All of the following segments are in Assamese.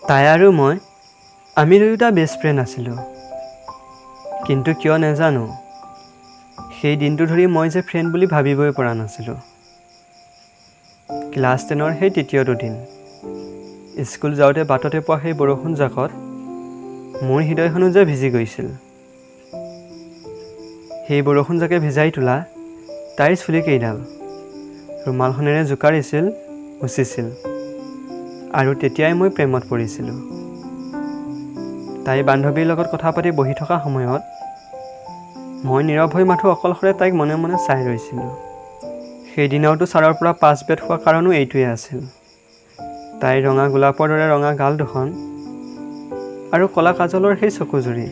তাই আৰু আমি দুয়োটা বেষ্ট ফ্ৰেণ্ড আছিলোঁ। কিন্তু কিয় নাজানো, সেই দিনটো ধৰি মই যে ফ্ৰেণ্ড বুলি ভাবিবই পৰা নাছিলোঁ। ক্লাছ 10ৰ সেই তৃতীয়টো দিন, স্কুল যাওঁতে বাটতে পোৱা সেই বৰষুণ জাকত মোৰ হৃদয়খনো যে ভিজি গৈছিল। সেই বৰষুণ জাকে ভিজাই তোলা তাইৰ চুলিকেইডাল ৰুমালখনেৰে জোকাৰিছিল, মুচিছিল, আৰু তেতিয়াই মই প্ৰেমত পৰিছিলোঁ। তাই বান্ধৱীৰ লগত কথা পাতি বহি থকা সময়ত মই নীৰৱ হৈ মাথো অকলশৰে তাইক মনে মনে চাই ৰৈছিলোঁ। সেইদিনাওতো ছাৰৰ পৰা 5 বেত হোৱা কাৰণো এইটোৱে আছিল। তাইৰ ৰঙা গোলাপৰ দৰে ৰঙা গাল দুখন আৰু ক'লা কাজলৰ সেই চকুজুৰি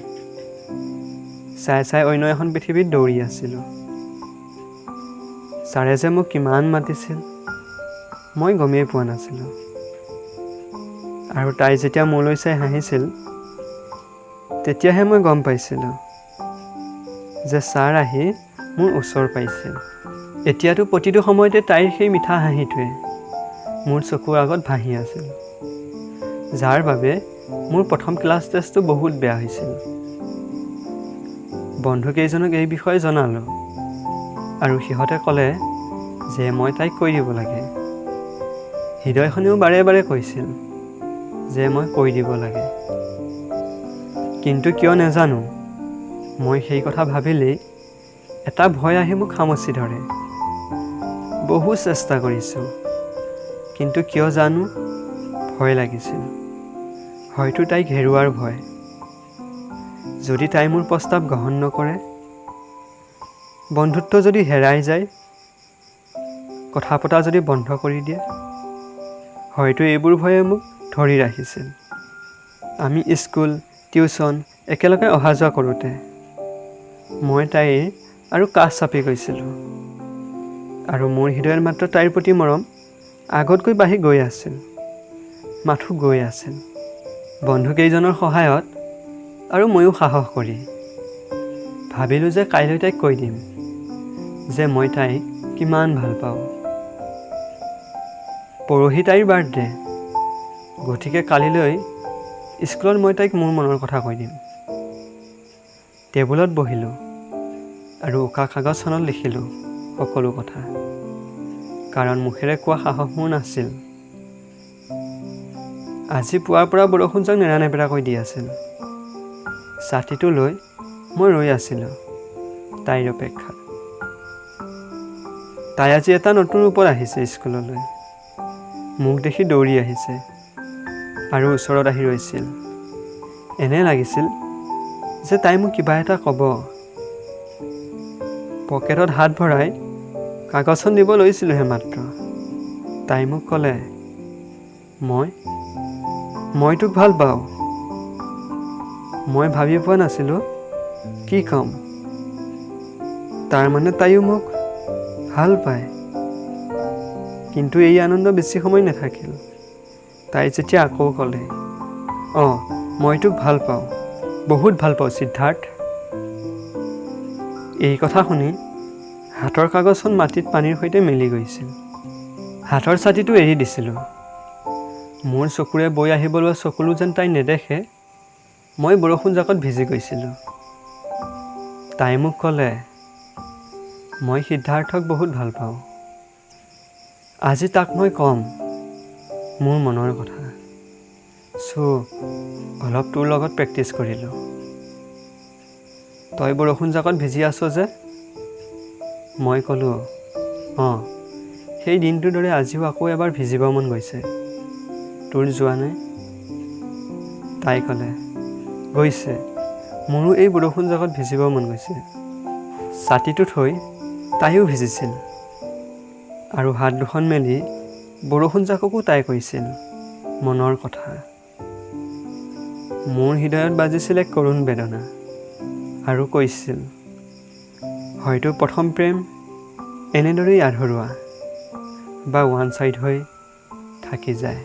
চাই চাই অন্য এখন পৃথিৱীত দৌৰি আছিলোঁ। ছাৰে যে মোক কিমান মাতিছিল মই গমেই পোৱা নাছিলোঁ। আৰু তাই যেতিয়া মোলৈ চাই হাঁহিছিল, তেতিয়াহে মই গম পাইছিলোঁ যে ছাৰ আহি মোৰ ওচৰ পাইছিল। এতিয়াতো প্ৰতিটো সময়তে তাইৰ সেই মিঠা হাঁহিটোৱে মোৰ চকুৰ আগত ভাহি আছিল, যাৰ বাবে মোৰ প্ৰথম ক্লাছ টেষ্টটো বহুত বেয়া হৈছিল। বন্ধুকেইজনক এই বিষয়ে জনালোঁ আৰু সিহঁতে ক'লে যে মই তাইক কৈ দিব লাগে। হৃদয়খনেও বাৰে বাৰে কৈছিল যে মই কৈ দিব লাগে। কিন্তু কিয় নাজানো, মই সেই কথা ভাবিলেই এটা ভয় আহি মোক খামচি ধৰে। বহু চেষ্টা কৰিছোঁ, কিন্তু কিয় জানো ভয় লাগিছিল। হয়তো তাইক হেৰুৱাৰ ভয়। যদি তাই মোৰ প্ৰস্তাৱ গ্ৰহণ নকৰে, বন্ধুত্ব যদি হেৰাই যায়, কথা পতা যদি বন্ধ কৰি দিয়ে, হয়তো এইবোৰ ভয়ে মোক ধৰি ৰাখিছিল। আমি স্কুল, টিউচন একেলগে অহা যোৱা কৰোঁতে মই তাইৰ আৰু কাষ চাপি গৈছিলোঁ, আৰু মোৰ হৃদয়ত মাত্ৰ তাইৰ প্ৰতি মৰম আগতকৈ বাঢ়ি গৈ আছিল, মাথো গৈ আছিল। বন্ধুকেইজনৰ সহায়ত আৰু ময়ো সাহস কৰি ভাবিলোঁ যে কাইলৈ তাইক কৈ দিম যে মই তাইক কিমান ভাল পাওঁ। পৰহি তাইৰ বাৰ্থডে, গতিকে কালিলৈ স্কুলত মই তাইক মোৰ মনৰ কথা কৈ দিম। টেবুলত বহিলোঁ আৰু উকা কাগজখনত লিখিলোঁ সকলো কথা, কাৰণ মুখেৰে কোৱা সাহস মোৰ নাছিল। আজি পুৱাৰ পৰা বৰষুণজাক নেৰানেপেৰাকৈ দি আছিল। ছাতিটো লৈ মই ৰৈ আছিলোঁ তাইৰ অপেক্ষাত। তাই আজি এটা নতুন ৰূপত আহিছে স্কুললৈ। মোক দেখি দৌৰি আহিছে আৰু ওচৰত আহি ৰৈছিল। এনে লাগিছিল যে তাই মোক কিবা এটা ক'ব। পকেটত হাত ভৰাই কাগজখন দিব লৈছিলোঁহে মাত্ৰ, তাই মোক ক'লে, মই তোক ভাল পাওঁ। মই ভাবি পোৱা নাছিলোঁ কি ক'ম। তাৰমানে তাইও মোক ভাল পায়। কিন্তু এই আনন্দ বেছি সময় নাথাকিল। তাই যেতিয়া আকৌ ক'লে, মই তোক ভাল পাওঁ, বহুত ভাল পাওঁ সিদ্ধাৰ্থ। এই কথা শুনি হাতৰ কাগজখন মাটিত পানীৰ সৈতে মিলি গৈছিল। হাতৰ ছাতিটো এৰি দিছিলোঁ। মোৰ চকুৰে বৈ আহিব লোৱা চকুলো যেন তাই নেদেখে, মই বৰষুণ জাকত ভিজি গৈছিলোঁ। তাই মোক ক'লে, মই সিদ্ধাৰ্থক বহুত ভাল পাওঁ। আজি তাক মই ক'ম মোৰ মনৰ কথা। অলপ তোৰ লগত প্ৰেক্টিছ কৰিলোঁ। তই বৰষুণ জাকত ভিজি আছ যে? মই ক'লোঁ, সেই দিনটোৰ দৰে আজিও আকৌ এবাৰ ভিজিব মন গৈছে। তোৰ যোৱা নাই? তাই ক'লে, গৈছে, মোৰো এই বৰষুণ জাকত ভিজিব মন গৈছে। ছাতিটো থৈ তাইও ভিজিছিল, আৰু হাত দুখন মেলি বৰষুণ জাককো তাই কৈছিল মনৰ কথা। মোৰ হৃদয়ত বাজিছিল এক কৰুণ বেদনা, আৰু কৈছিল, হয়তো প্ৰথম প্ৰেম এনেদৰেই আধৰুৱা বা ওৱান ছাইড হৈ থাকি যায়।